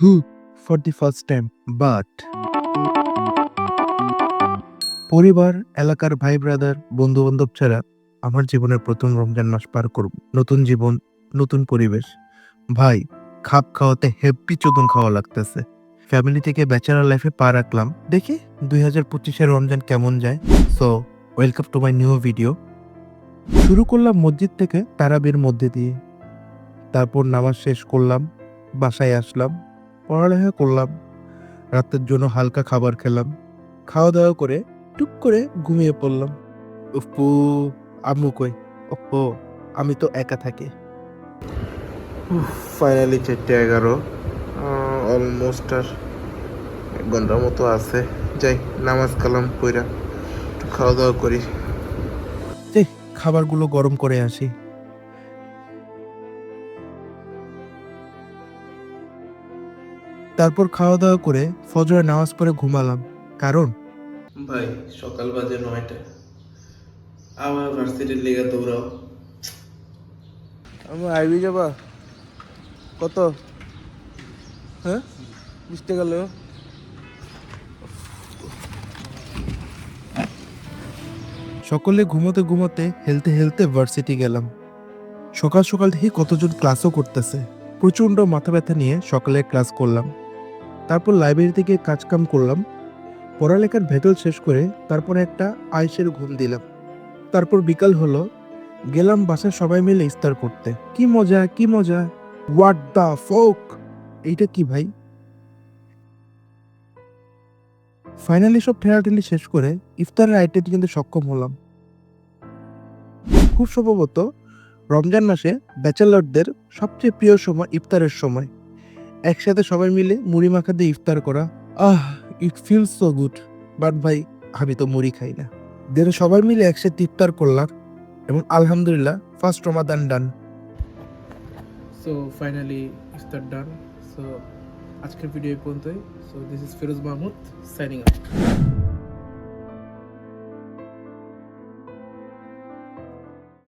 Who for the first time, but পরিবার, এলাকার ভাই ব্রাদার, বন্ধু-বান্ধব ছাড়া আমার জীবনের ১ম রমজান মাস পার করব। নতুন জীবন, নতুন পরিবেশ। ভাই, খাপ খাওয়াতে হেব্বি চোদন খাওয়া লাগতেছে। ফ্যামিলি থেকে ব্যাচেলর লাইফে পা রাখলাম। দেখি ২০২৫ এর রমজান কেমন যায়। So, welcome to my new video. শুরু করলাম মসজিদ থেকে তারাবির মধ্যে দিয়ে। তারপর নামাজ শেষ করলাম, বাসায় আসলাম, পড়ালেখা করলাম, রাতের জন্য হালকা খাবার খেলাম। খাওয়া-দাওয়া করে টুক করে ঘুমিয়ে পড়লাম। উফু! আম্মু কই? ওহহো! আমি তো একা থাকি। ফাইনালি 4:11 অলমোস্ট আর ১ ঘন্টার মতো আছে। যাই নামাজ কালাম পইরা একটু খাওয়া দাওয়া করি। যাই খাবারগুলো গরম করে আসি। তারপর খাওয়া-দাওয়া করে ফজরের নামাজ পড়ে ঘুমালাম। কারণ ভাই সকাল বাজে ৯টা, আবার ভার্সিটির লেগে দৌড়াও। আমার আইবি যাবা কত? হ্যাঁ 20 টাকা লো। সকলে ঘুমোতে ঘুমোতে হেলতে ভার্সিটি গেলাম। সকাল সকাল দেখি কতজন ক্লাসও করতেছে। প্রচণ্ড মাথা ব্যথা নিয়ে সকালে ক্লাস করলাম। তারপর লাইব্রেরি থেকে কাজকাম করলাম। পড়ালেখার ভেতর শেষ করে তারপর একটা আয়েশের ঘুম দিলাম। তারপর বিকাল হলো, গেলাম বাসায় সবাই মিলে ইফতার করতে। কি মজা কি মজা! What the folk! এইটা কি ভাই? ফাইনালি সব ঠেলাঠেলি শেষ করে ইফতারের আইটেম কিনতে সক্ষম হলাম। খুব সম্ভবত রমজান মাসে ব্যাচেলরদের সবচেয়ে প্রিয় সময় ইফতারের সময়। একসাথে সবাই মিলে মুড়ি মাখা দিয়ে ইফতার করা। It feels so good. But ভাই, আমি তো মুড়ি খাই না। দেন সবাই মিলে একসাথে ইফতার করলাম এবং আলহামদুলিল্লাহ ফার্স্ট রমাদান ডান। সো ফাইনালি ইফতার ডান। সো আজকের ভিডিও এই পর্যন্তই। So this is Firoz Mahmud signing out.